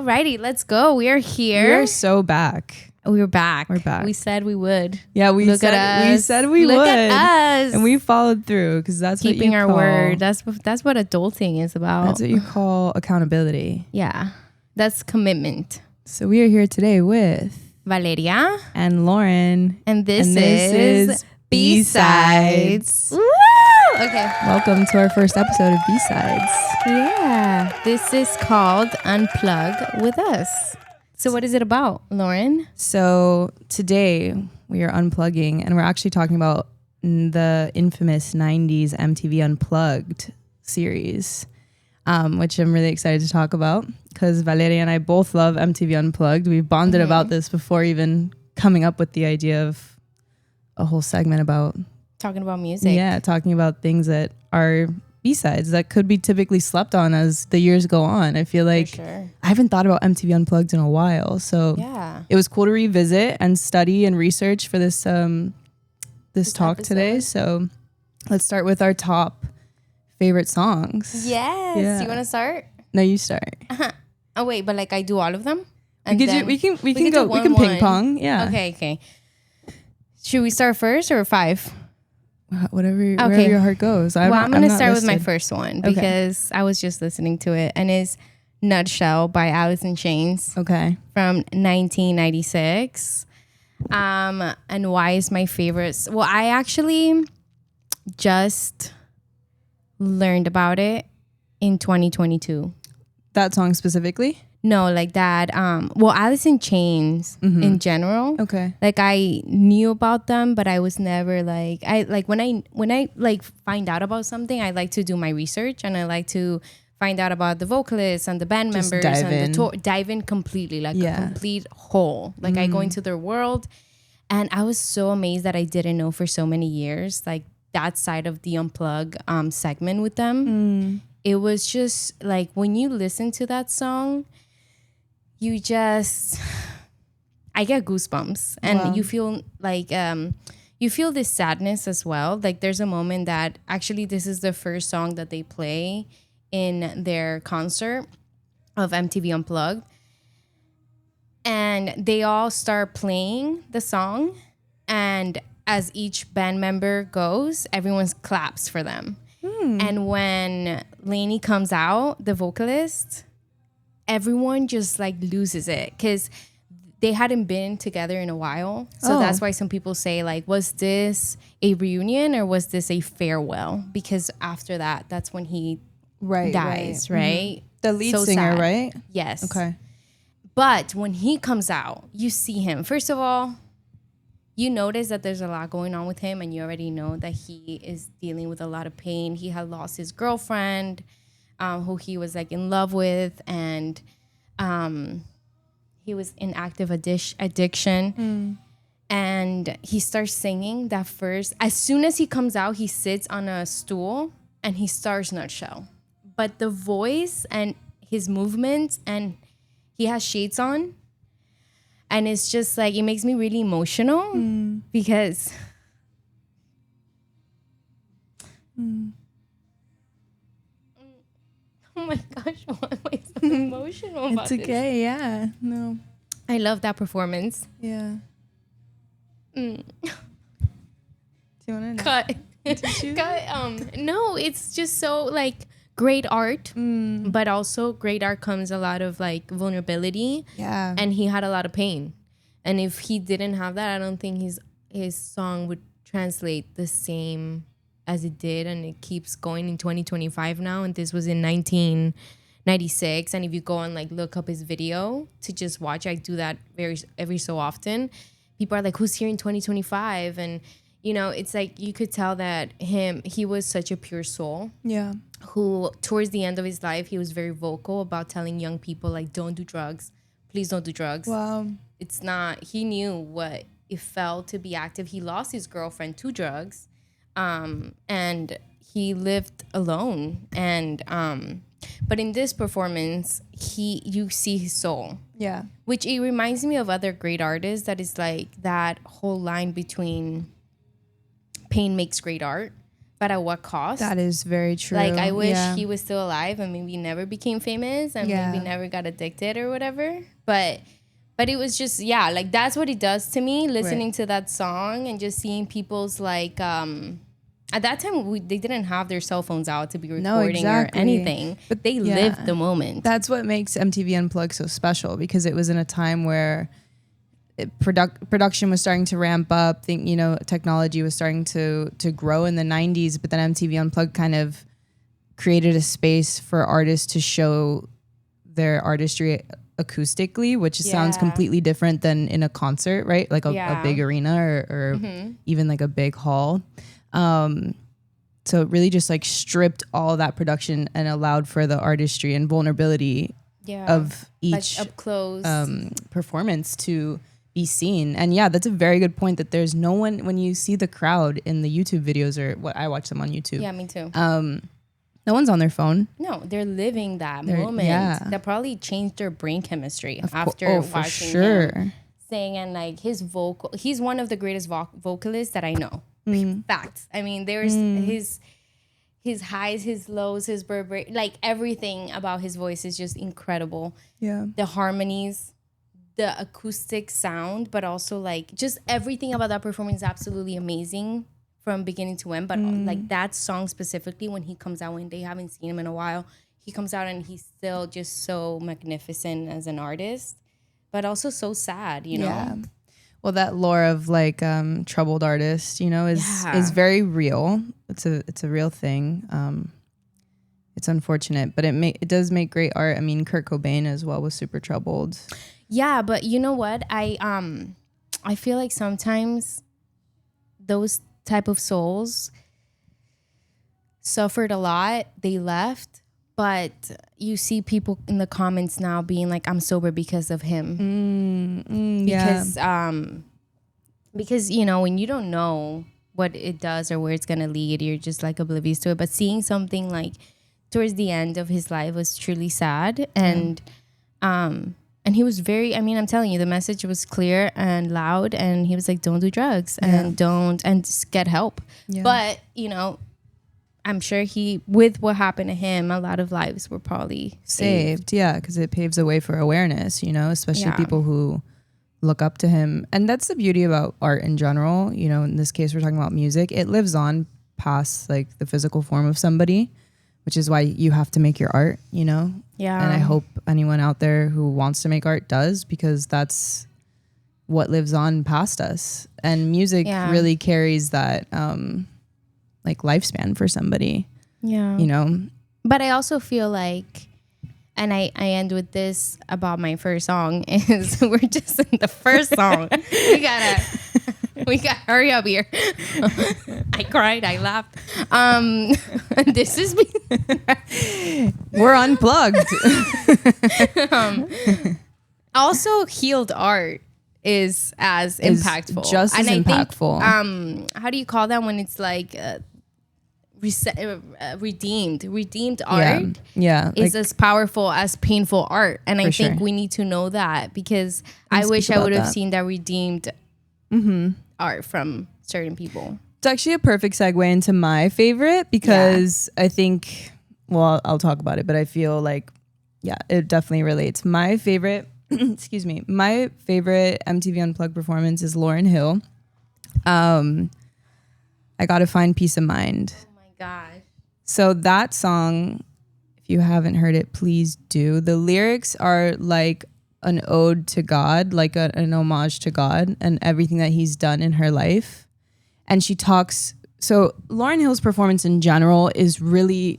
Alrighty, let's go. We are here. We're so back. We're back. We're back. We said we would. Yeah, we said we would. Look at us. And we followed through because that's keeping what you our call, word. That's what adulting is about. That's what you call accountability. Yeah, that's commitment. So we are here today with Valeria and Lauren, and this is B-Sides. Woo! Okay. Welcome to our first episode of B-Sides. Yeah, this is called Unplug with Us. So what is it about, Lauren? So today we are unplugging, and we're actually talking about the infamous 90s MTV Unplugged series, which I'm really excited to talk about because Valeria and I both love MTV Unplugged. We've bonded about this before even coming up with the idea of a whole segment about talking about music. Yeah, talking about things that are B-sides that could be typically slept on as the years go on. I feel like I haven't thought about MTV Unplugged in a while. So yeah, it was cool to revisit and study and research for this this talk episode today. So let's start with our top favorite songs. Yes. Yeah. You want to start? No, you start. Oh wait, but like I do all of them? We can ping pong. Yeah. Okay. Should we start first or 5? Wherever your heart goes. I'm going to start with my first one because I was just listening to it, and it's Nutshell by Alice in Chains. Okay. From 1996. And why is my favorite? Well, I actually just learned about it in 2022. That song specifically? No, like that. Well, Alice in Chains in general. Okay. Like I knew about them, but I was never like when I like find out about something, I like to do my research and I like to find out about the vocalists and the band members and dive in completely, like a complete whole. Like I go into their world, and I was so amazed that I didn't know for so many years like that side of the Unplug segment with them. It was just like when you listen to that song, I get goosebumps, and you feel like you feel this sadness as well. Like there's a moment that actually this is the first song that they play in their concert of MTV Unplugged, and they all start playing the song, and as each band member goes, everyone claps for them. And when Lainey comes out, the vocalist, everyone just like loses it because they hadn't been together in a while. So that's why some people say like, was this a reunion or was this a farewell? Because after that, that's when he dies, right? The lead singer, sad. right? Yes. Okay. But when he comes out, you see him. First of all, you notice that there's a lot going on with him, and you already know that he is dealing with a lot of pain. He had lost his girlfriend, who he was like in love with, and he was in active addiction. And he starts singing that first. As soon as he comes out, he sits on a stool and he starts Nutshell. But the voice and his movements, and he has shades on, and it's just like it makes me really emotional because oh my gosh, why am I so emotional about this? It's okay, yeah. No. I love that performance. Yeah. Do you want to cut? No, it's just so like great art, but also great art comes a lot of like vulnerability. Yeah. And he had a lot of pain. And if he didn't have that, I don't think his song would translate the same as it did. And it keeps going in 2025 now. And this was in 1996. And if you go and like look up his video to just watch, I do that every so often. People are like, who's here in 2025? And you know, it's like you could tell that he was such a pure soul. Yeah. Who towards the end of his life, he was very vocal about telling young people like, don't do drugs. Please don't do drugs. Wow. It's not, he knew what it felt to be active. He lost his girlfriend to drugs. And he lived alone. And but in this performance, you see his soul. Yeah. Which it reminds me of other great artists that is like that whole line between pain makes great art. but at what cost? That is very true. Like, I wish he was still alive and maybe never became famous and maybe never got addicted or whatever. But it was just, like, that's what it does to me, listening to that song and just seeing people's, like, at that time, they didn't have their cell phones out to be recording or anything, but they lived the moment. That's what makes MTV Unplugged so special, because it was in a time where production was starting to ramp up. Technology was starting to grow in the 90s, but then MTV Unplugged kind of created a space for artists to show their artistry acoustically, which sounds completely different than in a concert, right? Like a big arena or even like a big hall. So it really just like stripped all that production and allowed for the artistry and vulnerability of each like up close performance to be seen. And that's a very good point, that there's no one, when you see the crowd in the YouTube videos, or what I watch them on YouTube. Yeah, me too. No one's on their phone. No, they're living that moment. That probably changed their brain chemistry after watching him sing. And like his vocal, he's one of the greatest vocalists that I know. Facts. I mean, there's his highs, his lows, his like everything about his voice is just incredible. Yeah. The harmonies, the acoustic sound, but also like just everything about that performance is absolutely amazing from beginning to end. But like that song specifically, when he comes out, when they haven't seen him in a while, he comes out and he's still just so magnificent as an artist, but also so sad, you know? Yeah. Well, that lore of like troubled artists, is very real. It's a real thing. It's unfortunate, but it does make great art. I mean, Kurt Cobain as well was super troubled. Yeah, but you know what? I feel like sometimes those type of souls suffered a lot. They left, but you see people in the comments now being like, "I'm sober because of him." Because when you don't know what it does or where it's gonna lead, you're just like oblivious to it. But seeing something like towards the end of his life was truly sad, and he was very, I mean, I'm telling you, the message was clear and loud, and he was like, don't do drugs and just get help. Yeah. But, I'm sure with what happened to him, a lot of lives were probably saved. Yeah, because it paves the way for awareness, especially people who look up to him. And that's the beauty about art in general. In this case, we're talking about music. It lives on past like the physical form of somebody, which is why you have to make your art, Yeah. And I hope anyone out there who wants to make art does, because that's what lives on past us. And music really carries that like lifespan for somebody. Yeah. But I also feel like, and I end with this about my first song, is we're just in the first song. We got hurry up here. I cried, I laughed. This is me. We're unplugged. Also, healed art is as impactful. Just as impactful. I think, how do you call that when it's like redeemed art? Yeah, is as powerful as painful art, and I think we need to know that, because I wish I would have seen that redeemed art from certain people. It's actually a perfect segue into my favorite, because I think, well, I'll talk about it, but I feel like, it definitely relates. My favorite, my favorite MTV Unplugged performance is Lauryn Hill. I Gotta Find Peace of Mind. Oh my gosh. So that song, if you haven't heard it, please do. The lyrics are like an ode to God, like an homage to God and everything that he's done in her life. And she talks, so Lauryn Hill's performance in general is really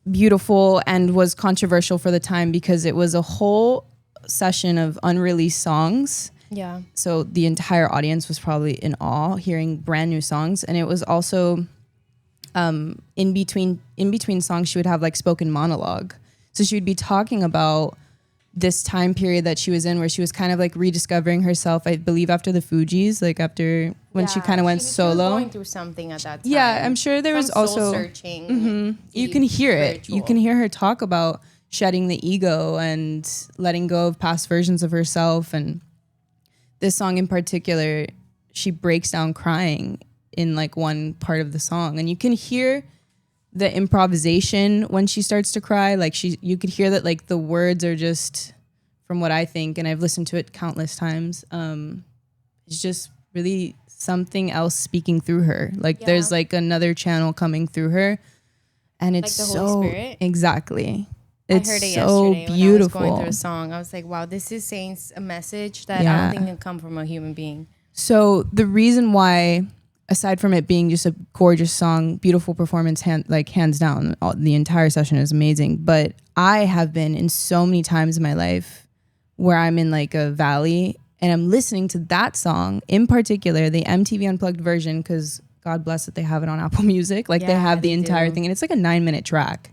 beautiful and was controversial for the time, because it was a whole session of unreleased songs. Yeah. So the entire audience was probably in awe hearing brand new songs. And it was also in between songs, she would have like spoken monologue. So she would be talking about this time period that she was in, where she was kind of like rediscovering herself, I believe, after the Fugees, like after when she kind of went solo. She was going through something at that time. Yeah, I'm sure there was also searching. You can hear it. You can hear her talk about shedding the ego and letting go of past versions of herself. And this song in particular, she breaks down crying in like one part of the song, and you can hear the improvisation when she starts to cry. Like you could hear that like the words are just, from what I think, and I've listened to it countless times, it's just really something else speaking through her. Like there's like another channel coming through her, and it's like the Holy Spirit. Exactly. It's I heard it so yesterday beautiful. when I was going through a song. I was like, wow, this is saying a message that I don't think can come from a human being. So the reason why, aside from it being just a gorgeous song, beautiful performance, hands down, the entire session is amazing. But I have been in so many times in my life where I'm in like a valley and I'm listening to that song in particular, the MTV Unplugged version, because God bless that they have it on Apple Music. Like they have the entire thing, and it's like a 9-minute track.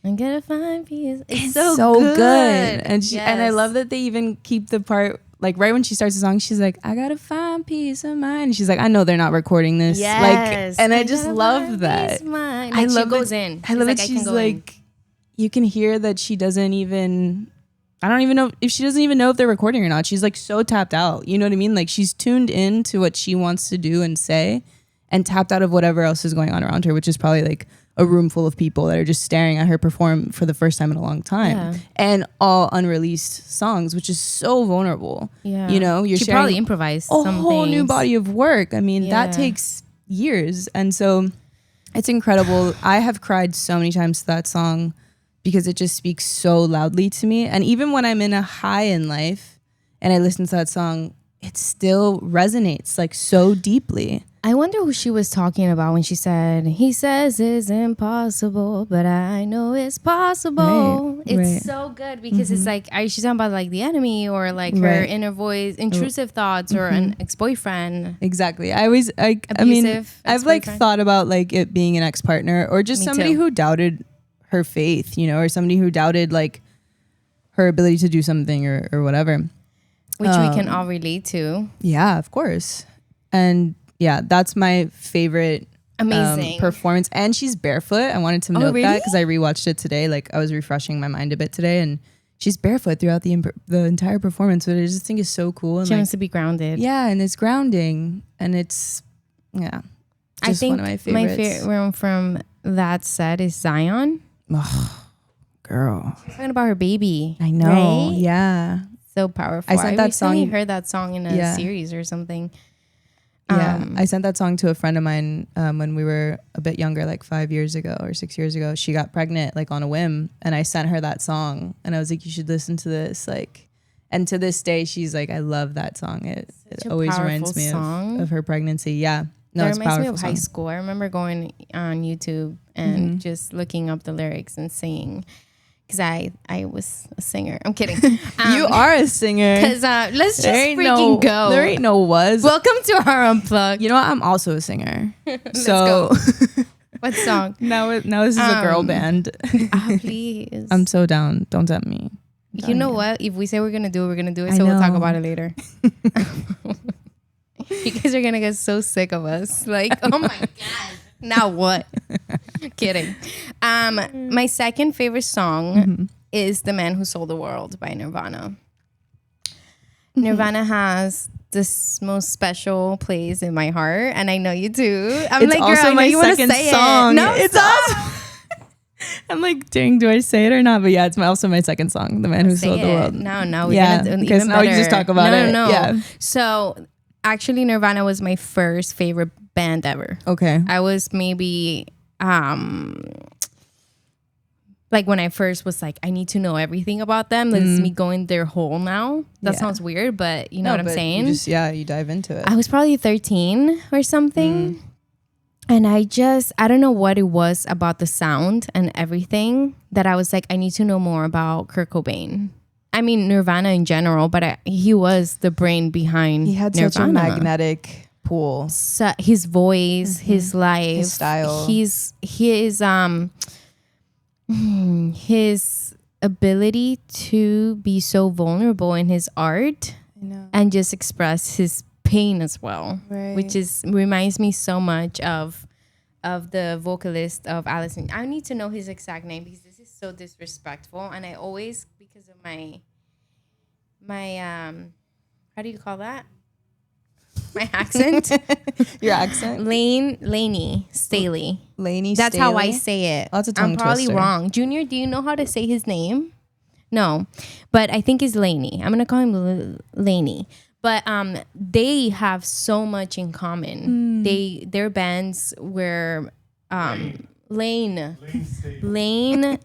I'm gonna find peace. It's so good. And I love that they even keep the part, like right when she starts the song, she's like, I gotta find peace of mind. And she's like, I know they're not recording this. Yes. Like, and I just love that. Like I love she goes in. I love that she's like, you can hear that she doesn't even, I don't even know if she doesn't even know if they're recording or not. She's like so tapped out. You know what I mean? Like she's tuned in to what she wants to do and say, and tapped out of whatever else is going on around her, which is probably like a room full of people that are just staring at her perform for the first time in a long time, and all unreleased songs, which is so vulnerable. Yeah, you know, she probably improvised a whole new body of work. I mean, that takes years, and so it's incredible. I have cried so many times to that song because it just speaks so loudly to me. And even when I'm in a high in life and I listen to that song, it still resonates like so deeply. I wonder who she was talking about when she said, he says it's impossible, but I know it's possible. Right, it's so good because it's like, she's talking about like the enemy or like her inner voice, intrusive thoughts or an ex-boyfriend. Exactly. I mean, I've like thought about like it being an ex-partner or just somebody who doubted her faith, you know, or somebody who doubted like her ability to do something or whatever. Which we can all relate to. Yeah, of course. And yeah, that's my favorite performance. And she's barefoot. I wanted to note that because I rewatched it today. Like I was refreshing my mind a bit today, and she's barefoot throughout the entire performance, which I just think is so cool. And she wants to be grounded. Yeah, and it's grounding, and it's I think one of my favorites. My favorite one from that set is Zion. Oh, girl, she's talking about her baby. I know. Right? Yeah, so powerful. I recently heard that song in a series or something. Yeah, I sent that song to a friend of mine when we were a bit younger, like 5 years ago or 6 years ago. She got pregnant like on a whim, and I sent her that song, and I was like, you should listen to this. Like, and to this day, she's like, I love that song. It always reminds me of her pregnancy. Yeah. No, it reminds me of high school. I remember going on YouTube and just looking up the lyrics and singing. Because I was a singer. I'm kidding. You are a singer. Because let's just freaking go. There ain't no was. Welcome to our Unplugged. You know what? I'm also a singer. Let's go. What song? Now this is a girl band. Please. I'm so down. Don't tempt me. You know what? If we say we're going to do it, we're going to do it. So we'll talk about it later. You guys are going to get so sick of us. Like, oh my God. Now what? Kidding. My second favorite song is The Man Who Sold the World by Nirvana. Nirvana has this most special place in my heart, and I know you do. I'm it's like, also girl, I know you want to say song. It. No, it's awesome. I'm like, dang, do I say it or not? But yeah, it's also my second song, The Man Who Sold the World. No, we're gonna do because now we just talk about it. No. Yeah. So actually, Nirvana was my first favorite band ever. Okay. I was maybe like when I first was like, I need to know everything about them. That's me going their hole now. That sounds weird, but you know what I'm saying? You dive into it. I was probably 13 or something. And I don't know what it was about the sound and everything that I was like, I need to know more about Kurt Cobain. I mean, Nirvana in general, but he was the brain behind He had Nirvana. such a magnetic pull. So his voice, his life, his style, his ability to be so vulnerable in his art and just express his pain as well, which reminds me so much of the vocalist of Alice. I need to know his exact name because this is so disrespectful, and I always, because of my how do you call that? My accent? Your accent? Laney Staley. Laney That's how I say it. Oh, that's a tongue I'm probably twister. wrong. Junior, do you know how to say his name? No, but I think it's Laney. I'm gonna call him Laney. But they have so much in common. Their bands were Lane.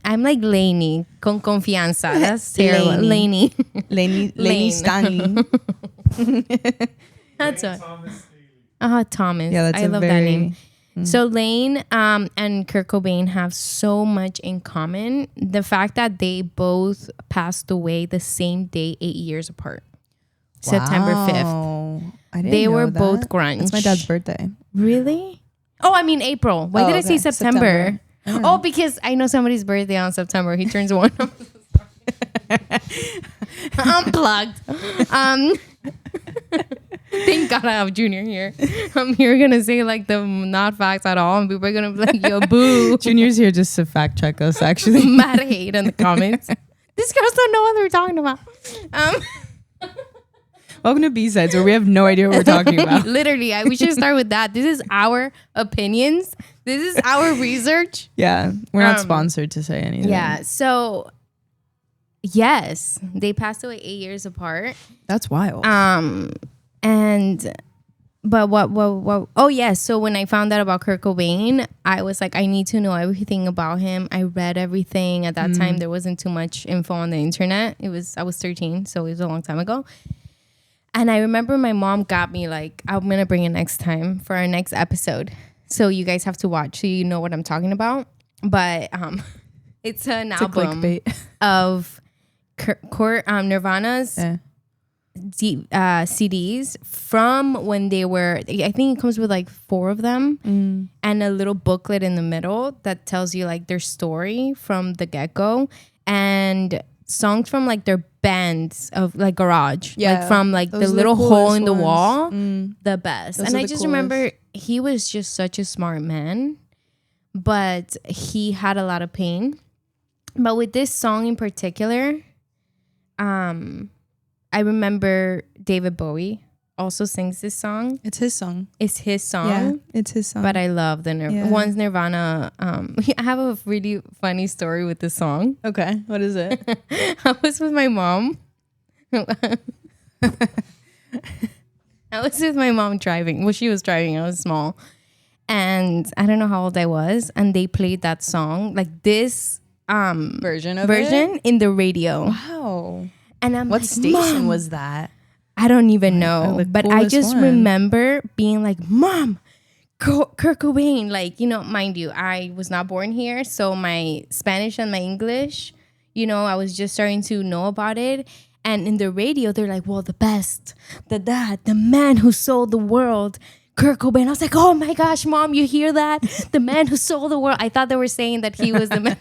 I'm like Laney con confianza. That's terrible. Laney. Laney Stanley. That's what. Thomas. Yeah, that's I love that name. So Lane and Kurt Cobain have so much in common. The fact that they both passed away the same day, 8 years apart. September 5th. I didn't They know were that. both grunge. It's my dad's birthday. Really? Oh, I mean April. Why did I say September? Oh, because I know somebody's birthday on September. He turns one. Unplugged. Thank God I have Junior here. You're gonna say like the not facts at all, and people are gonna be like, "Yo, boo." Junior's here just to fact check us. Actually, Mad hate in the comments. These girls don't know what they're talking about. Welcome to B-Sides, where we have no idea what we're talking about. Literally, we should start with that. This is our opinions. This is our research. Yeah, we're not sponsored to say anything. Yeah. So, yes, they passed away 8 years apart. That's wild. But what? Oh, yes. Yeah, so when I found out about Kurt Cobain, I was like, I need to know everything about him. I read everything. At that time, there wasn't too much info on the internet. I was 13, so it was a long time ago. And I remember my mom got me like, I'm going to bring it next time for our next episode. So you guys have to watch so you know what I'm talking about. But it's an album of Nirvana's CDs from when they were, I think it comes with like 4 of them and a little booklet in the middle that tells you like their story from the get-go and songs from like their bands of like garage, like from like the little hole in the wall, the best. Those and I just remember he was just such a smart man, but he had a lot of pain. But with this song in particular, I remember David Bowie also sings this song. It's his song. It's his song. Yeah, it's his song. But I love the Nirvana. I have a really funny story with this song. Okay, what is it? I was with my mom. I was with my mom driving. Well, she was driving. I was small. And I don't know how old I was. And they played that song, like this version in the radio. Wow. And I'm what like, station Mom, was that? I don't even know. But I just remember being like, Mom, Kurt Cobain. Like, you know, mind you, I was not born here. So my Spanish and my English, you know, I was just starting to know about it. And in the radio, they're like, well, the best, the man who sold the world, Kurt Cobain. I was like, oh my gosh, Mom, you hear that? The man who sold the world. I thought they were saying that he was the man.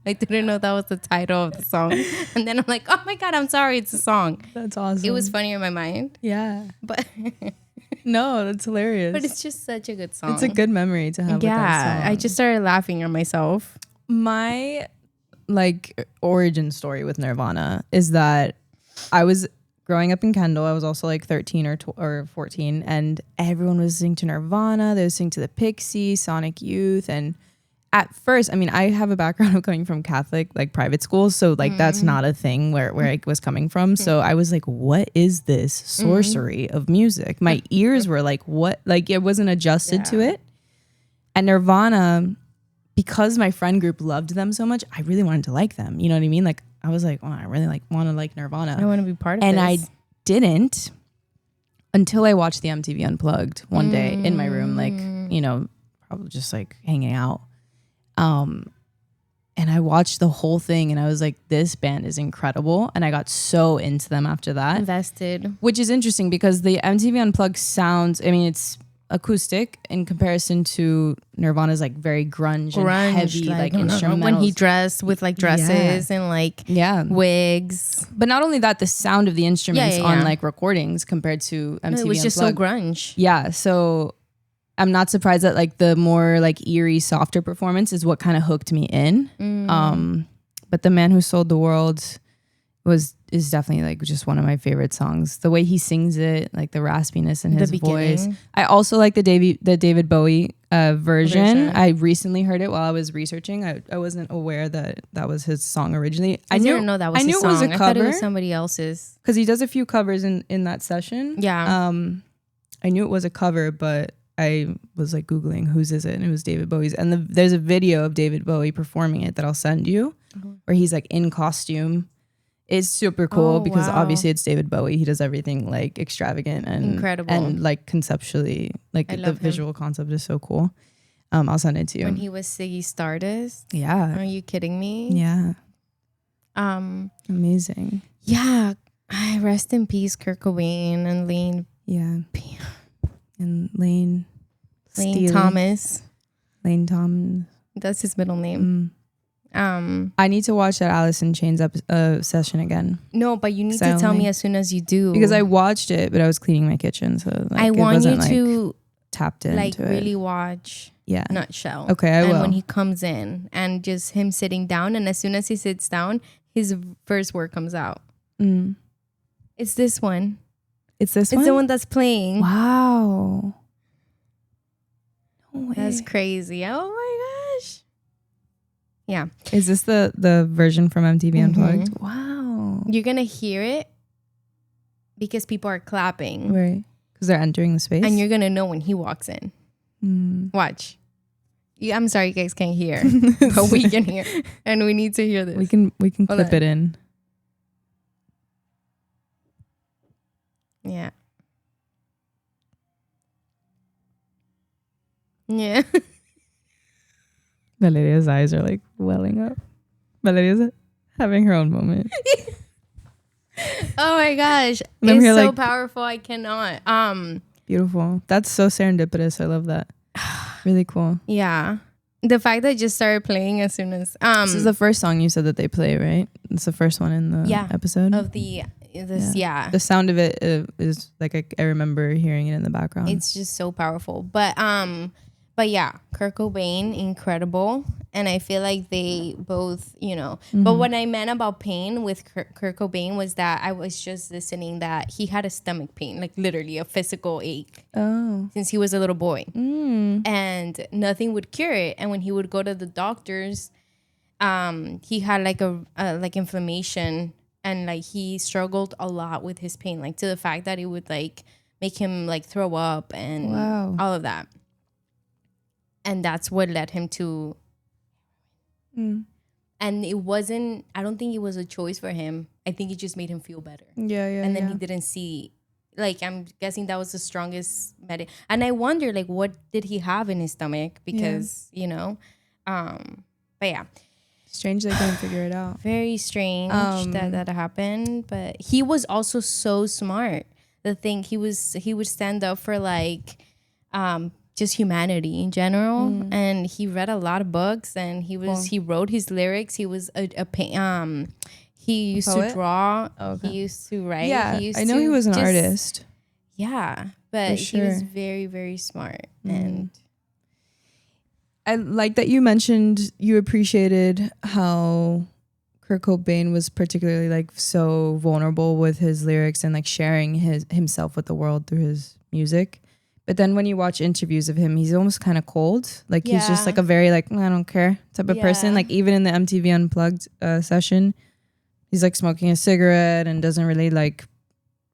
I didn't know that was the title of the song. And then I'm like, oh my God, I'm sorry. It's a song. That's awesome. It was funnier in my mind. Yeah. But no, that's hilarious. But it's just such a good song. It's a good memory to have with that song. I just started laughing at myself. My like origin story with Nirvana is that I was growing up in Kendall. I was also like 13 or 14, and everyone was listening to Nirvana. They were listening to the Pixies, Sonic Youth, and at first, I mean, I have a background of coming from Catholic, like private schools, so like that's not a thing where I was coming from. So I was like, what is this sorcery of music? My ears were like, what? Like it wasn't adjusted to it. And Nirvana, because my friend group loved them so much, I really wanted to like them. You know what I mean? Like I was like, well, I really want to like Nirvana. I want to be part of and this. I didn't until I watched the MTV Unplugged one day in my room, like, you know, probably just like hanging out. And I watched the whole thing and I was like, this band is incredible. And I got so into them after that. Invested. Which is interesting because the MTV Unplugged sounds, I mean, it's acoustic in comparison to Nirvana's like very grunge and heavy like instrumentals. When he dressed with like dresses and like wigs. But not only that, the sound of the instruments on like recordings compared to MTV it was just Unplugged. so grunge. Yeah, so I'm not surprised that like the more like eerie, softer performance is what kind of hooked me in. But The Man Who Sold the World is definitely like just one of my favorite songs. The way he sings it, like the raspiness in his voice. I also like the David Bowie version. I recently heard it while I was researching. I wasn't aware that was his song originally. I didn't know that was his song. It was a cover. I thought it was somebody else's. Because he does a few covers in that session. Yeah. I knew it was a cover, but I was like Googling whose is it, and it was David Bowie's. And there's a video of David Bowie performing it that I'll send you, where he's like in costume. It's super cool because obviously it's David Bowie. He does everything like extravagant and incredible, and like conceptually, like the visual concept is so cool. I'll send it to you. When he was Ziggy Stardust. Yeah. Are you kidding me? Yeah. Amazing. Yeah. Rest in peace, Kurt Cobain and Lane. Yeah. And Lane Thomas. Lane Thomas. That's his middle name. I need to watch that Alice in Chains session again. No, but you need to tell me as soon as you do. Because I watched it, but I was cleaning my kitchen, so like, I want you to tapped into like really watch. Yeah. Nutshell. Okay, I will. And when he comes in and just him sitting down, and as soon as he sits down, his first word comes out. It's this one. It's this one? It's the one that's playing. Wow. No way. That's crazy. Oh my gosh. Yeah. Is this the version from MTV Unplugged? Wow. You're going to hear it because people are clapping. Right. Because they're entering the space. And you're going to know when he walks in. Watch. I'm sorry you guys can't hear, but we can hear. And we need to hear this. We can clip it in. Yeah. Yeah. Valeria's eyes are like welling up. Valeria's having her own moment. Oh my gosh. It's so like, powerful. I cannot. Beautiful. That's so serendipitous. I love that. Really cool. Yeah. The fact that it just started playing as soon as this is the first song you said that they play, right? It's the first one in the episode of the the sound of it is like I remember hearing it in the background. It's just so powerful. But yeah, Kurt Cobain, incredible. And I feel like they both, but what I meant about pain with Kurt Cobain was that I was just listening that he had a stomach pain, like literally a physical ache since he was a little boy. And nothing would cure it. And when he would go to the doctors, he had like like inflammation, and like he struggled a lot with his pain, like to the fact that it would like make him like throw up and all of that. And that's what led him to. And it wasn't, I don't think it was a choice for him. I think it just made him feel better. Yeah. And then he didn't see, like, I'm guessing that was the strongest And I wonder, like, what did he have in his stomach? Because, but yeah. Strange they couldn't figure it out. Very strange that happened. But he was also so smart. The thing, he would stand up for, like, just humanity in general, and he read a lot of books, and he wrote his lyrics. He was he used to draw. He used to write. Yeah, I know he was an artist. Yeah, but he was very, very smart. And I like that you mentioned you appreciated how Kurt Cobain was particularly like so vulnerable with his lyrics and like sharing himself with the world through his music. But then when you watch interviews of him, he's almost kind of cold. Like he's just like a very like, I don't care type of person. Like even in the MTV Unplugged session, he's like smoking a cigarette and doesn't really like,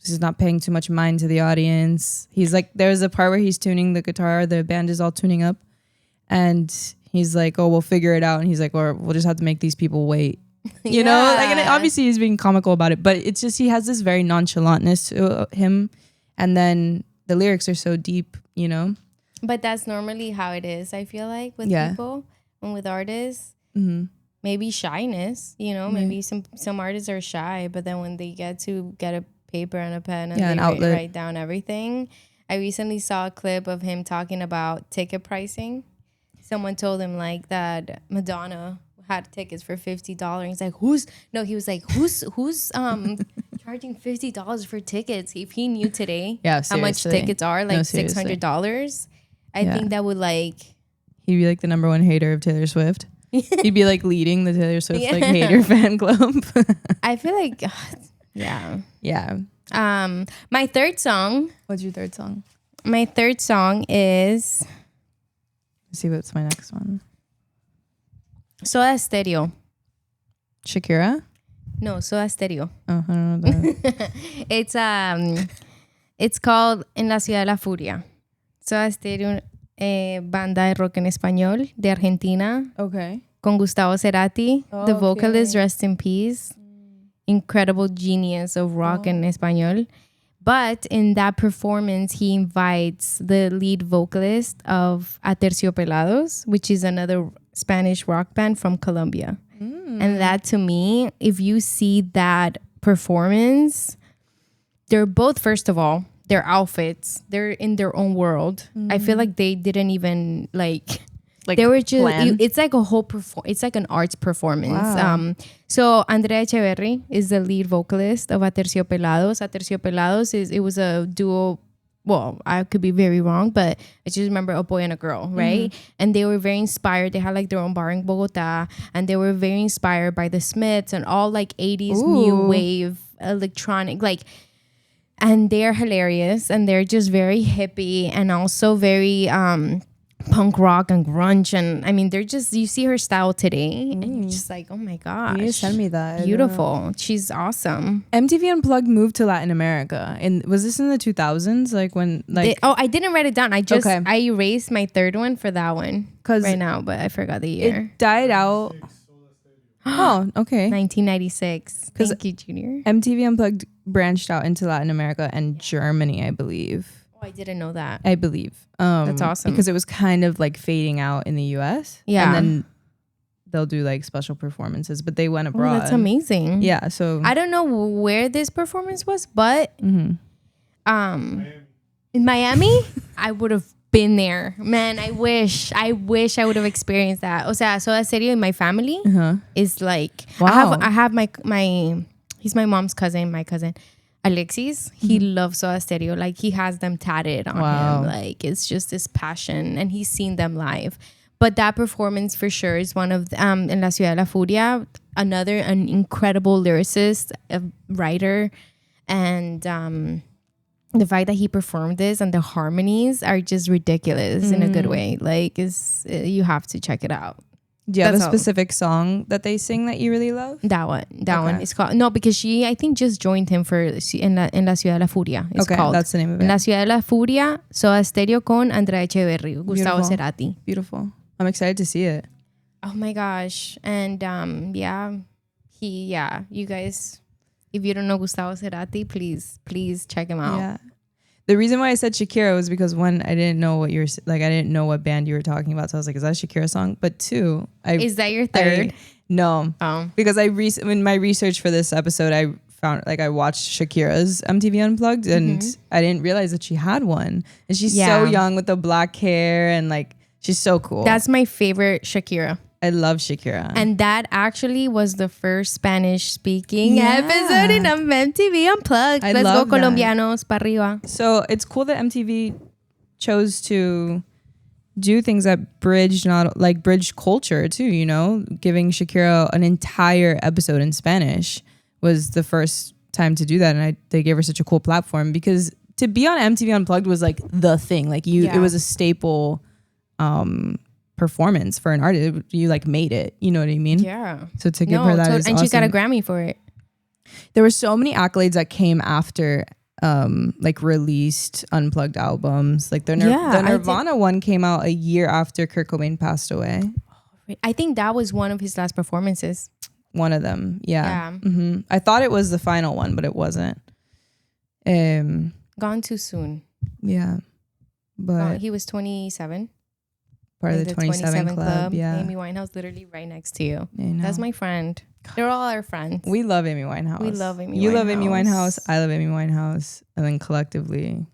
he's not paying too much mind to the audience. He's like, there's a part where he's tuning the guitar. The band is all tuning up. And he's like, oh, we'll figure it out. And he's like, or we'll just have to make these people wait. You know? Like, and obviously he's being comical about it. But it's just, he has this very nonchalantness to him. And then the lyrics are so deep, But that's normally how it is, I feel like, with people and with artists. Maybe shyness, maybe some artists are shy, but then when they get a paper and a pen and they write down everything. I recently saw a clip of him talking about ticket pricing. Someone told him like that Madonna had tickets for $50. He's like, who's charging $50 for tickets? If he knew today how much tickets are, like $600, I think that would like, he'd be like the number one hater of Taylor Swift. He'd be like leading the Taylor Swift like hater fan club. I feel like Yeah. Yeah. My third song. What's your third song? My third song is Let's see what's my next one. Soda Stereo. Shakira? No, Soda Stereo. Oh, I don't know that. It's called En la Ciudad de la Furia. Soda Stereo, banda de rock en español de Argentina. Okay. Con Gustavo Cerati, the Okay. vocalist, rest in peace. Incredible genius of rock en español. But in that performance, he invites the lead vocalist of Aterciopelados, which is another Spanish rock band from Colombia. And that, to me, if you see that performance, they're both, first of all, their outfits, they're in their own world. I feel like they didn't even like they were just it's like a whole it's like an arts performance. Wow. So Andrea Echeverri is the lead vocalist of Aterciopelados. Aterciopelados it was a duo. Well, I could be very wrong, but I just remember a boy and a girl, right? And they were very inspired. They had like their own bar in Bogota, and they were very inspired by the Smiths and all like 80s new wave electronic, like, and they're hilarious, and they're just very hippie and also very punk rock and grunge, and I mean they're just, you see her style today and you're just like, oh my gosh, You send me that. beautiful, she's awesome. MTV Unplugged moved to Latin America, and was this in the 2000s? Like when, like, I didn't write it down. I just Okay. I erased my third one for that one 'Cause right now, but I forgot the year. it died out. Oh, okay. 1996. 'Cause Thank you, Junior. MTV Unplugged branched out into Latin America and Germany, I believe. Oh, I didn't know that. That's awesome. Because it was kind of like fading out in the US. Yeah. And then they'll do like special performances, but they went abroad. Oh, that's amazing. Yeah. So I don't know where this performance was, but in Miami, I would have been there. Man, I wish I would have experienced that. O sea, Soda Stereo in my family is like, Wow. I have my he's my mom's cousin, my cousin Alexis. He loves Soda Stereo. Like, he has them tatted on him. Like, it's just this passion, and he's seen them live. But that performance for sure is one of En la Ciudad de la Furia, an incredible lyricist, a writer, and the fact that he performed this and the harmonies are just ridiculous in a good way. Like, you have to check it out. do you have a That's all. specific song that they sing that you really love? That one is called, no, because she, I think, just joined him for en la Ciudad de la Furia. It's Okay, called. that's the name of En la it. Ciudad de la Furia, Soda Stereo con Andrea Echeverri, Gustavo Beautiful. Cerati. Beautiful. I'm excited to see it. Oh my gosh. And you guys, if you don't know Gustavo Cerati, please check him out. Yeah. The reason why I said Shakira was because, one, I didn't know what I didn't know what band you were talking about. So I was like, is that a Shakira song? But two, Is that your third? No. Oh. Because in my research for this episode, I found, like, I watched Shakira's MTV Unplugged, and I didn't realize that she had one. And she's so young with the black hair, and like, she's so cool. That's my favorite Shakira. I love Shakira. And that actually was the first Spanish speaking episode in MTV Unplugged. I Let's love go that. Colombianos pa arriba. So it's cool that MTV chose to do things that bridged culture too, you know, giving Shakira an entire episode in Spanish was the first time to do that. And they gave her such a cool platform, because to be on MTV Unplugged was like the thing. Like, it was a staple performance for an artist. You like made it, you know what I mean? Yeah. So to give her that is and awesome. she got a Grammy for it. There were so many accolades that came after like released Unplugged albums. Like the Nirvana one came out a year after Kurt Cobain passed away. I think that was one of his last performances. One of them, yeah. I thought it was the final one, but it wasn't. Gone too soon. Yeah, but he was 27. part of the 27 club. Yeah, Amy Winehouse, literally right next to you. I know. That's my friend. They're all our friends. We love Amy Winehouse. We love Amy You Winehouse. love Amy Winehouse. I love Amy Winehouse. And then collectively,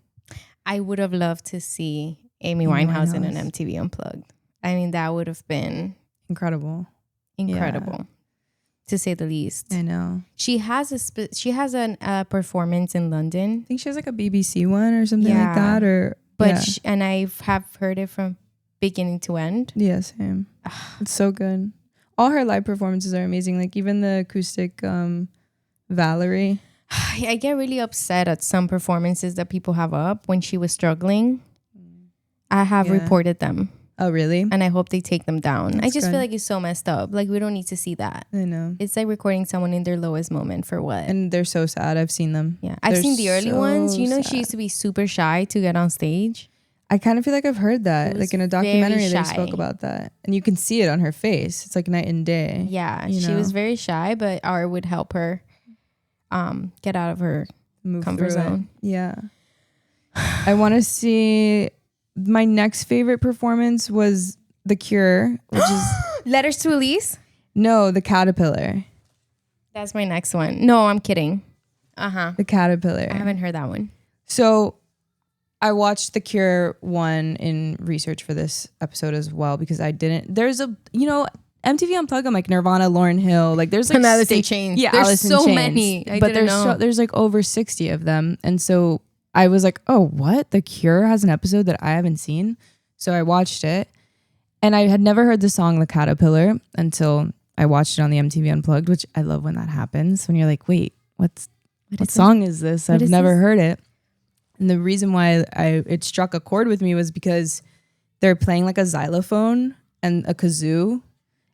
I would have loved to see Amy Winehouse in an MTV Unplugged. I mean, that would have been incredible, to say the least. I know. She has a performance in London. I think she has like a BBC one or something like that. And I have heard it from beginning to end. Yeah, same. It's so good. All her live performances are amazing. Like even the acoustic Valerie. I get really upset at some performances that people have up when she was struggling. I have reported them. Oh, really? And I hope they take them down. That's I just good. feel like it's so messed up. Like, we don't need to see that. I know. It's like recording someone in their lowest moment for what? And they're so sad. I've seen them. Yeah. I've seen the early so ones. You know, sad. she used to be super shy to get on stage. I kind of feel like I've heard that. Like in a documentary, they shy. spoke about that. And you can see it on her face. It's like night and day. Yeah. you She know? was very shy, but art would help her get out of her Move comfort through it. zone. Yeah. I want to see... My next favorite performance was The Cure, which is... Letters to Elise? No, The Caterpillar. That's my next one. No, I'm kidding. The Caterpillar. I haven't heard that one. So I watched The Cure one in research for this episode as well because I didn't... There's a... You know... MTV Unplugged, I'm like Nirvana, Lauryn Hill, like there's like Alice in Chains. Yeah, there's Alice in so Chains. many. But there's like over 60 of them, and so I was like, oh, what? The Cure has an episode that I haven't seen, so I watched it, and I had never heard the song "The Caterpillar" until I watched it on the MTV Unplugged, which I love when that happens. When you're like, wait, what song is this? I've never heard it, and the reason why it struck a chord with me was because they're playing like a xylophone and a kazoo.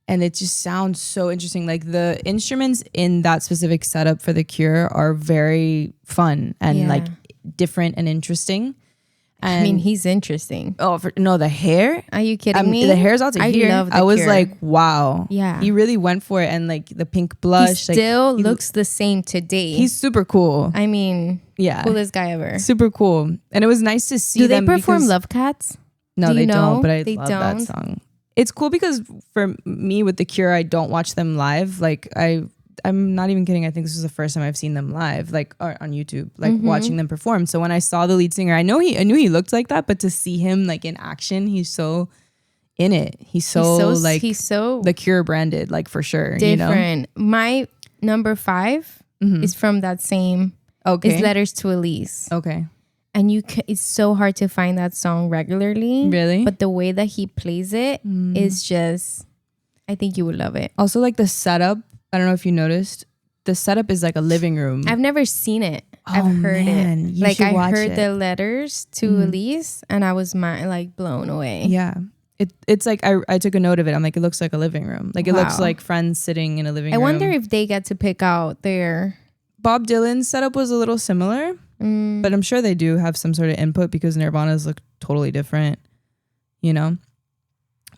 And it just sounds so interesting. Like the instruments in that specific setup for The Cure are very fun and like different and interesting. And I mean, he's interesting. Oh, the hair? Are you kidding me? The hair's out to here. Love The I was Cure. like, wow. Yeah. He really went for it. And like the pink blush. He still looks the same today. He's super cool. I mean, yeah. coolest guy ever. Super cool. And it was nice to see them. Do they perform Love Cats? No, they don't. But I They love that don't? song. It's cool because for me with The Cure, I don't watch them live. Like I'm not even kidding. I think this was the first time I've seen them live, like on YouTube, like watching them perform. So when I saw the lead singer, I knew he looked like that, but to see him like in action, he's so in it. He's so The Cure branded, like for sure. Different. You know? My number 5 is from that same. Okay. It's Letters to Elise. Okay. And it's so hard to find that song regularly. Really? But the way that he plays it is just, I think you would love it. Also, like the setup. I don't know if you noticed. The setup is like a living room. I've never seen it. I've heard man. it. You Like should I watch heard it. the letters to Elise, and I was blown away. Yeah. It's like I took a note of it. I'm like, it looks like a living room. Like it looks Wow. like friends sitting in a living room. I wonder if they get to pick out their. Bob Dylan's setup was a little similar, but I'm sure they do have some sort of input because Nirvana's look totally different, you know.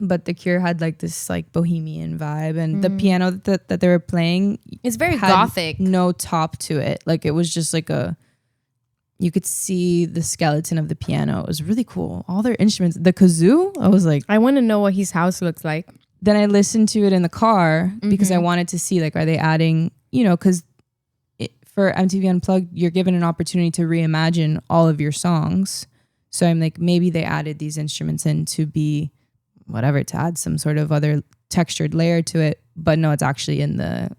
But The Cure had like this like bohemian vibe, and the piano that they were playing, It's very had gothic. no top to it. Like it was just like you could see the skeleton of the piano. It was really cool. All their instruments, the kazoo, I was like. I want to know what his house looks like. Then I listened to it in the car because I wanted to see like, are they adding, you know, because for MTV Unplugged, you're given an opportunity to reimagine all of your songs. So I'm like, maybe they added these instruments in to be whatever, to add some sort of other textured layer to it. But no, it's actually in the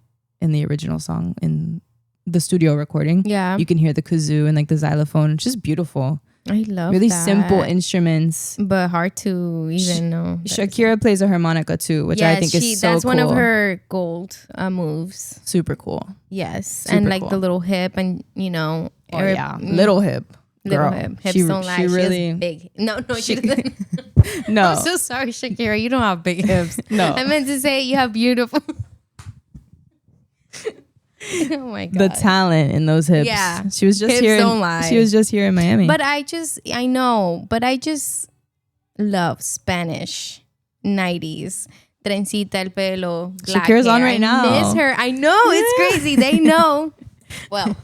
original song, in the studio recording. Yeah. You can hear the kazoo and like the xylophone. It's just beautiful. I love really that. simple instruments. But hard to even know. Shakira plays a harmonica too, which I think is so that's cool. one of her gold moves. Super cool. Yes. Super and like cool. the little hip and, you know. Little hip. Little Girl. hip. Hips don't lie. She really has big. No, she doesn't. No. I'm so sorry, Shakira. You don't have big hips. No. I meant to say you have beautiful. Oh my God. The talent in those hips. Yeah. She was just Hips here. don't lie. She was just here in Miami. But I just love Spanish 90s. Trencita el pelo. black Shakira's on hair. right now. I miss her. I know. It's crazy. They know. Well,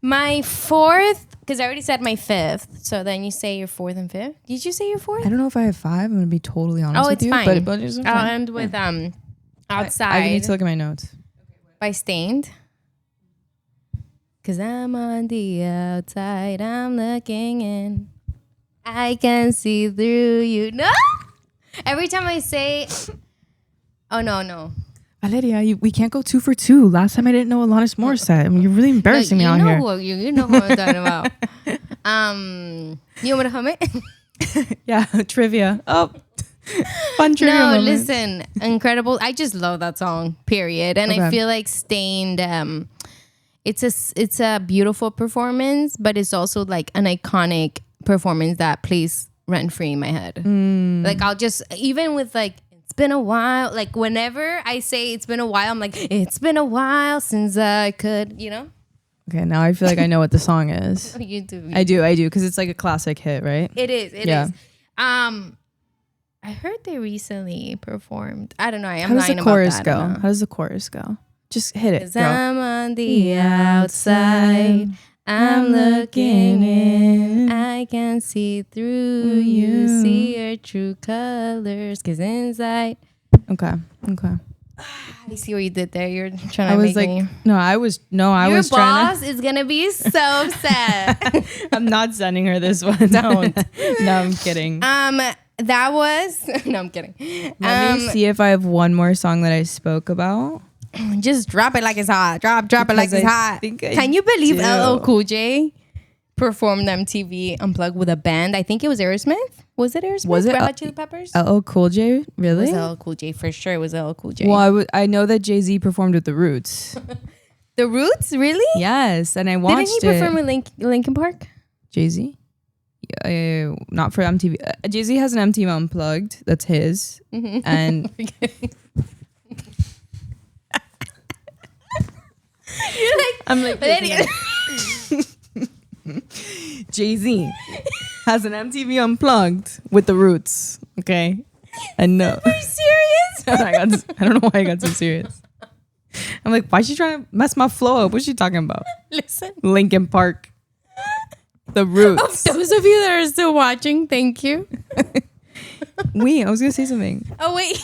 my 4th, because I already said my 5th. So then you say your 4th and 5th. Did you say your 4th? I don't know if I have 5. I'm going to be totally honest Oh, with it's you. fine. But it's I'll fine. end with Outside I need to look at my notes. by Stained. Cause I'm on the outside, I'm looking in. I can see through you. No! Every time I say, oh no. Valeria, we can't go 2 for 2. Last time I didn't know Alanis Morissette. I mean, you're really embarrassing me out here. You know who I'm talking about. You want me to hum it? Yeah, trivia. Oh, fun trivia No, moment. listen, incredible. I just love that song, period. And I Okay. feel like Stained it's a beautiful performance, but it's also like an iconic performance that plays rent free in my head. Like I'll just, even with like, it's been a while, like whenever I say it's been a while, I'm like, it's been a while since I could, you know. Okay, now I feel like I know what the song is. You do. I do, because it's like a classic hit, right? It is. It is. I heard they recently performed. I don't know. I'm lying about that. How does the chorus go? Just hit it, 'Cause girl. I'm on the outside. I'm looking in. I can see through you. See your true colors. 'Cause inside. Okay. I see what you did there. You're trying to I was make like, me. I was Your trying boss is gonna be so upset. I'm not sending her this one. Don't. No, I'm kidding. That was. No, I'm kidding. Let me see if I have one more song that I spoke about. Just drop it like it's hot. Drop it like it's hot. Can you believe LL Cool J performed MTV Unplugged with a band? I think it was Aerosmith. Was it Aerosmith? Was it Red Hot Chili Peppers? LL Cool J? Really? It was LL Cool J for sure. It was LL Cool J. Well, I know that Jay-Z performed with The Roots. The Roots, really? Yes, and I watched it. Didn't he perform with Linkin Park? Jay-Z? Yeah, not for MTV. Jay-Z has an MTV Unplugged. That's his. Mm-hmm. And you're like, I'm like, Jay-Z has an MTV Unplugged with The Roots. Okay, and no, are you serious? I don't know why I got so serious. I'm like, why is she trying to mess my flow up? What's she talking about? Listen, Linkin Park, The Roots. Those of you that are still watching, thank you. I was gonna say something. Oh wait,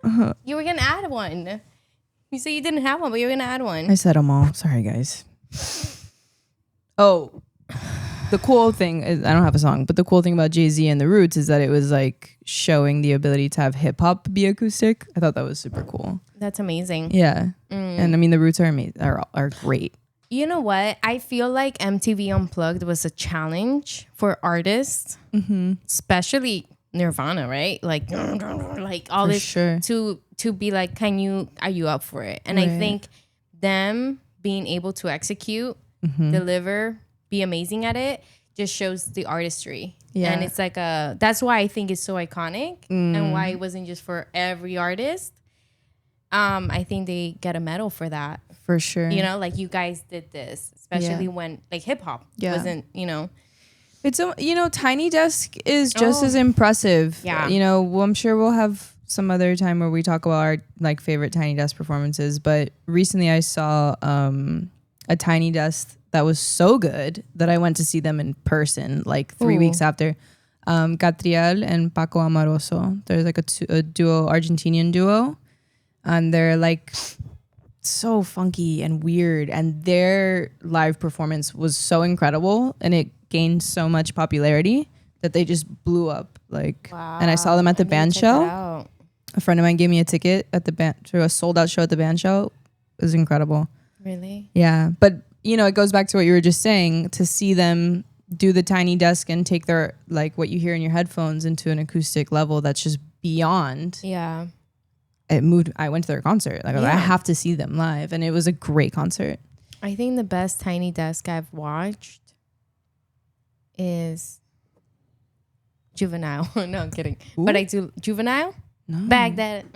go. You were gonna add one. You said you didn't have one, but you were gonna add one. I said them all. Sorry, guys. Oh, the cool thing is, I don't have a song, but the cool thing about Jay-Z and The Roots is that it was like showing the ability to have hip hop be acoustic. I thought that was super cool. That's amazing. Yeah. And I mean, The Roots are amazing, are great. You know what? I feel like MTV Unplugged was a challenge for artists, especially Nirvana, right? Like all For this sure. to be like, are you up for it? And I think them being able to execute, deliver, be amazing at it just shows the artistry. Yeah. And it's like that's why I think it's so iconic and why it wasn't just for every artist. I think they get a medal for that. For sure. You know, like you guys did this, especially when like hip hop wasn't, you know. It's Tiny Desk is just as impressive. Yeah. I'm sure we'll have some other time where we talk about our like favorite Tiny Desk performances. But recently I saw a Tiny Desk that was so good that I went to see them in person like 3 weeks after. Catriel and Paco Amoroso. There's like a duo, Argentinian duo, and they're like so funky and weird, and their live performance was so incredible, and it gained so much popularity that they just blew up. And I saw them at the band show. A friend of mine gave me a ticket at the band to a sold out show at the band show. It was incredible. Really? Yeah, but it goes back to what you were just saying, to see them do the Tiny Desk and take their like what you hear in your headphones into an acoustic level that's just beyond. Yeah. I went to their concert. I have to see them live, and it was a great concert. I think the best Tiny Desk I've watched is Juvenile. No, I'm kidding. Ooh. But I do Juvenile. No. Back that.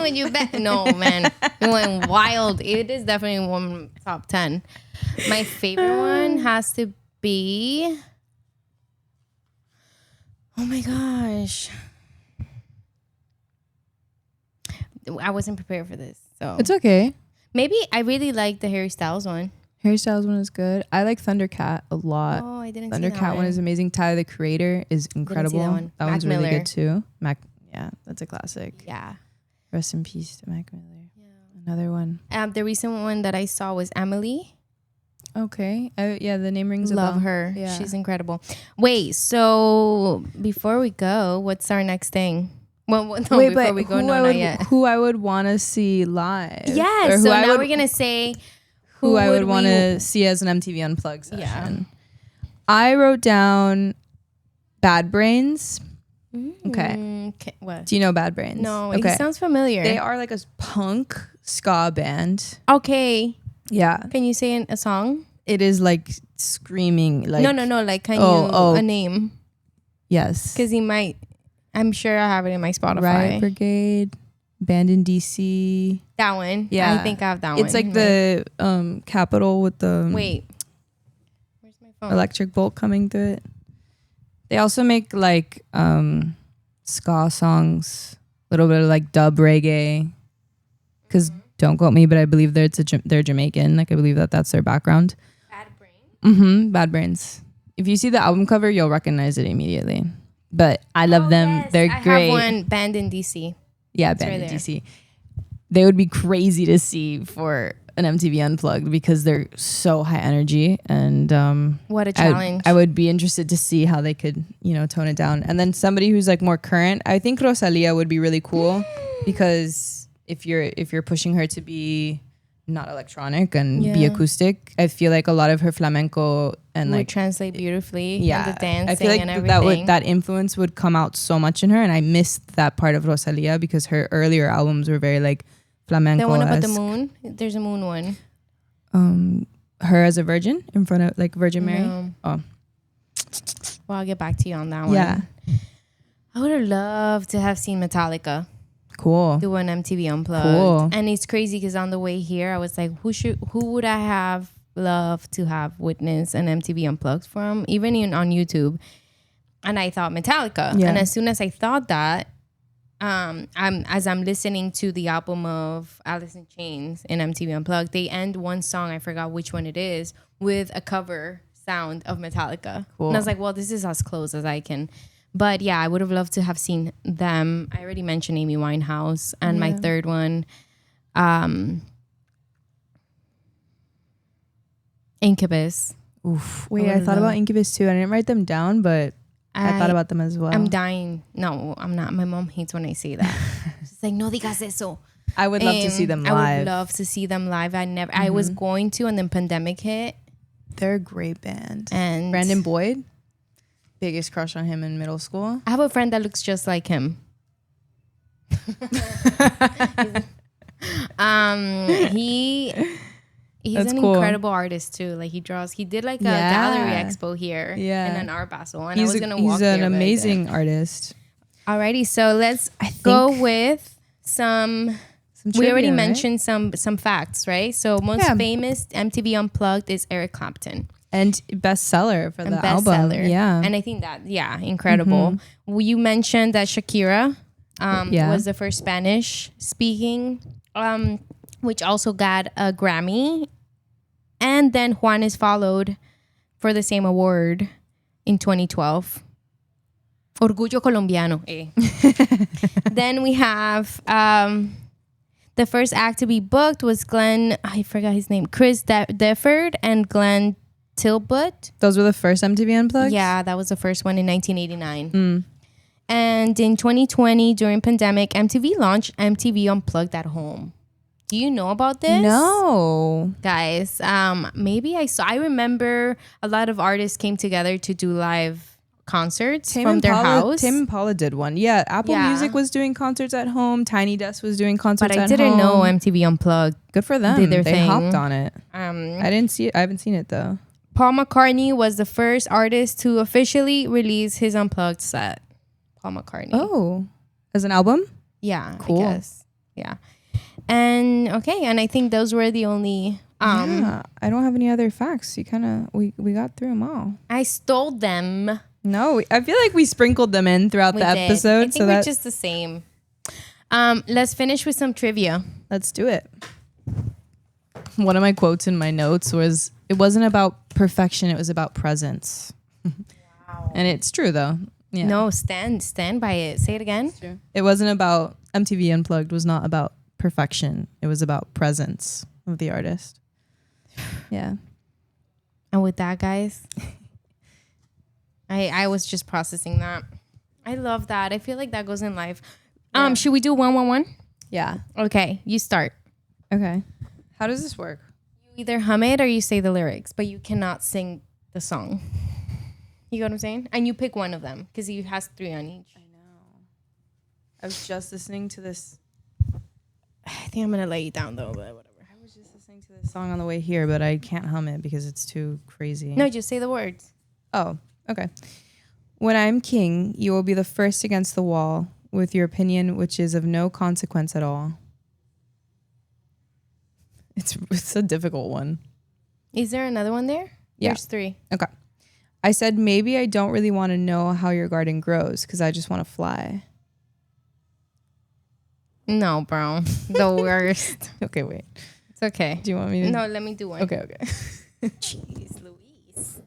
When you back. No, man. It went wild. It is definitely one top 10. My favorite one has to be. Oh my gosh. I wasn't prepared for this, so it's okay. Maybe I really like the Harry Styles one. Harry Styles one is good. I like Thundercat a lot. Oh, I didn't. Thundercat see that one is amazing. Tyler the Creator is incredible. That one's really good too. Yeah, that's a classic. Yeah. Rest in peace to Mac Miller. Yeah. Another one. The recent one that I saw was Emily. Okay. The name rings a bell. Love her. Yeah. She's incredible. Wait, so before we go, what's our next thing? Well, no, wait, before we go, not yet. Who I would want to see live? Yes. So now we're gonna say who I would want to see as an MTV Unplugged session. Yeah. I wrote down Bad Brains. Okay. What? Do you know Bad Brains? No. Okay. It sounds familiar. They are like a punk ska band. Okay. Yeah. Can you say a song? It is like screaming. Like No. Like, can you a name? Yes. Because he might. I'm sure I have it in my Spotify. Riot Brigade, Band in DC. That one. Yeah. I think I have that one. It's like the Capitol with the wait. Where's my phone? electric bolt coming through it. They also make like ska songs, a little bit of like dub reggae. Because don't quote me, but I believe they're Jamaican. Like I believe that's their background. Bad Brains. Bad Brains. If you see the album cover, you'll recognize it immediately. But I love them. Yes. They're great. I have one, Band in DC. Yeah, It's Band right in there. DC. They would be crazy to see for an MTV Unplugged because they're so high energy, and What a challenge. I would be interested to see how they could, tone it down. And then somebody who's like more current, I think Rosalia would be really cool because if you're pushing her to be not electronic and be acoustic, I feel like a lot of her flamenco and would like translate beautifully. yeah, And the dancing I feel like and everything. that influence would come out so much in her, and I missed that part of Rosalia because her earlier albums were very like flamenco. The one about the moon. There's a moon one. Her as a virgin in front of like Virgin Mary. No. Oh, Well, I'll get back to you on that one. yeah, I would have loved to have seen Metallica cool. do an MTV Unplugged. Cool. And it's crazy because on the way here, I was like, who would I have loved to have witnessed an MTV Unplugged from, even on YouTube? And I thought Metallica. Yeah. And as soon as I thought that, I'm listening to the album of Alice in Chains in MTV Unplugged, they end one song, I forgot which one it is, with a cover sound of Metallica. Cool. And I was like, well, this is as close as I can. But yeah, I would have loved to have seen them. I already mentioned Amy Winehouse. And my third one, Incubus. Oof. Wait, I thought about Incubus too. I didn't write them down, but I thought about them as well. I'm dying. No, I'm not. My mom hates when I say that. She's like, no digas eso. I would love to see them live. I would love to see them live. I was going to, and then pandemic hit. They're a great band. And Brandon Boyd, biggest crush on him in middle school. I have a friend that looks just like him. He's That's an cool. incredible artist too. Like he did like a gallery expo here in an art basel, and I was gonna walk He's there. an but I amazing didn't. artist. Alrighty, so let's go with some we already trivia, right? mentioned some facts, right? So most famous MTV Unplugged is Eric Clapton. And bestseller for the bestseller. album. Yeah. And I think that, incredible. You mentioned that Shakira was the first Spanish speaking, which also got a Grammy. And then Juanes followed for the same award in 2012. Orgullo Colombiano. Then we have the first act to be booked was I forgot his name, Chris Defford and Glenn Tilbut. Those were the first MTV Unplugged? Yeah, that was the first one in 1989. And in 2020, during pandemic, MTV launched MTV Unplugged at Home. Do you know about this? No. Guys, maybe I remember a lot of artists came together to do live concerts from their house. Tame Impala did one. Yeah, Apple Music was doing concerts at home. Tiny Desk was doing concerts at home. But I didn't know MTV Unplugged. Good for them. Did their they thing. hopped on it. I didn't see it. I haven't seen it though. Paul McCartney was the first artist to officially release his Unplugged set. Paul McCartney. Oh, as an album? Yeah, cool. I guess. Yeah. And and I think those were the only I don't have any other facts. You kind of we got through them all. I stole them. No, I feel like we sprinkled them in throughout the episode. I think we're just the same. Let's finish with some trivia. Let's do it. One of my quotes in my notes was, "It wasn't about perfection; it was about presence." Wow. And it's true though. Yeah. No, stand by it. Say it again. It wasn't about MTV Unplugged. Was not about perfection. It was about presence of the artist. Yeah. And with that, guys, I was just processing that. I love that. I feel like that goes in life. Should we do 1-1-1? Yeah. Okay, you start. Okay. How does this work? You either hum it or you say the lyrics, but you cannot sing the song. You know what I'm saying? And you pick one of them because he has 3 on each. I know. I was just listening to this. I think I'm gonna let you down though, but whatever. I was just listening to this song on the way here, but I can't hum it because it's too crazy. No, just say the words. Oh, okay. When I'm king, you will be the first against the wall with your opinion, which is of no consequence at all. It's a difficult one. Is there another one there? Yeah. There's 3. Okay. I said, maybe I don't really want to know how your garden grows because I just want to fly. No, bro. The worst. Okay, wait. It's okay. Do you want me to? No, let me do one. Okay. Jeez Louise.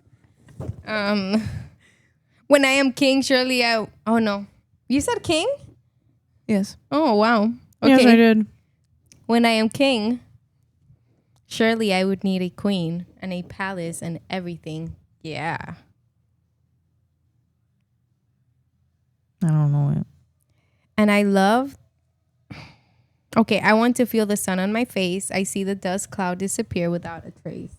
When I am king, surely I... Oh, no. You said king? Yes. Oh, wow. Okay. Yes, I did. When I am king, surely I would need a queen and a palace and everything. Yeah. I don't know it. And I love... Okay, I want to feel the sun on my face. I see the dust cloud disappear without a trace.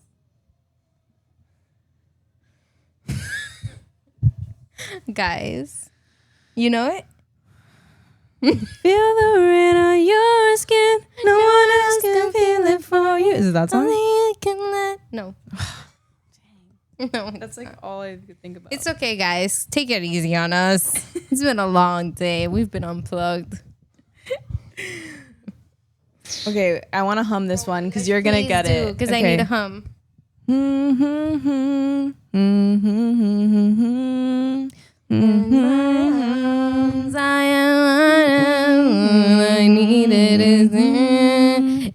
Guys, you know it? Feel the rain on your skin. No one else can feel it for you. Is it that song? Only you can no. No, That's like all I could think about. it's okay, guys. Take it easy on us. It's been a long day. We've been unplugged. Okay, I want to hum this one because you're going to get it. Because okay. I need to hum. In my arms, I needed is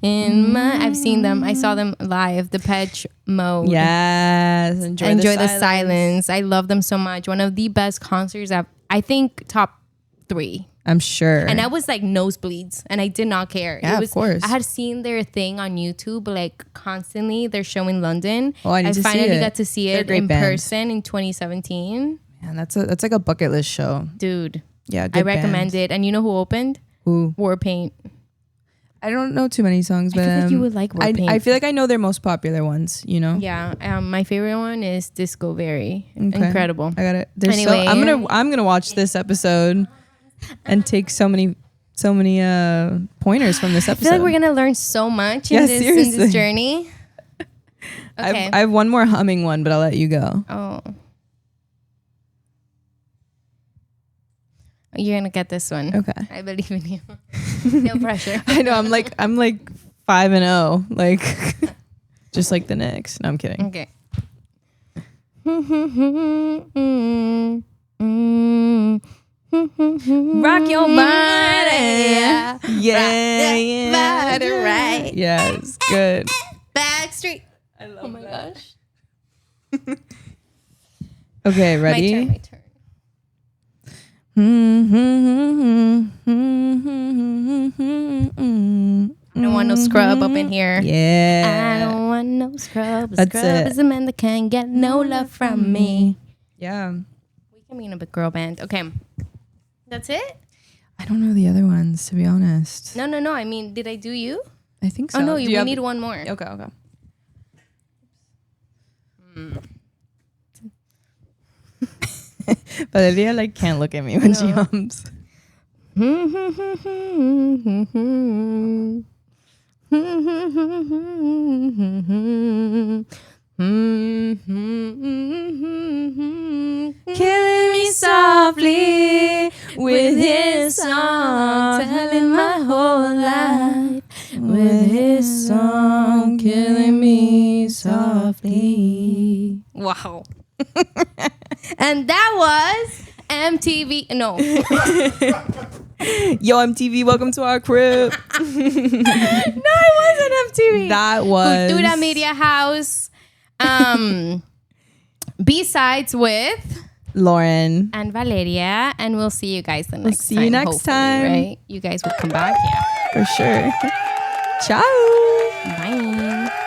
in my... I've seen them. I saw them live. Depeche Mode. Yes. Enjoy the silence. I love them so much. One of the best concerts I think top 3. I'm sure. And I was like nosebleeds, and I did not care. Yeah, It was, of course. I had seen their thing on YouTube, like constantly. They're showing London. Oh, I need to see finally it. got to see They're a it great in band. person in 2017. Man, that's like a bucket list show. Dude, Yeah, I good recommend band. it. And you know who opened? Who? Warpaint. I don't know too many songs, but I feel like you would like Warpaint. I feel like I know their most popular ones. You know. Yeah, my favorite one is Disco Very. Okay. Incredible. I got it. Anyway. I'm gonna watch this episode and take so many pointers from this I episode. feel like we're gonna learn so much in this seriously. journey. Okay. I have one more humming one, but I'll let you go. Oh. You're gonna get this one. Okay. I believe in you. No pressure. I know. I'm like 5-0, like just like the Knicks. No, I'm kidding. Okay. Rock your body. Yeah, Body right. Yes, good. Backstreet. I love Oh my gosh. Okay, ready? My turn. I don't want no scrub up in here. Yeah. I don't want no scrub. A That's scrub it. is a man that can't get no love from me. Yeah. We can be in a big girl band. Okay. That's it? I don't know the other ones, to be honest. No. I mean, did I do you? I think so. Oh, no, Do we have- need one more. Okay. Valeria like can't look at me when she hums. Killing me softly with his song, telling my whole life with his song, killing me softly. Wow. And that was MTV. No. Yo, MTV, welcome to our crib. No, it wasn't MTV. That was Cultura Media House. B-sides with Lauren. and Valeria, and we'll see you guys the next time. see you next hopefully, time. Right? You guys will come back. Yeah. For sure. Ciao. Bye.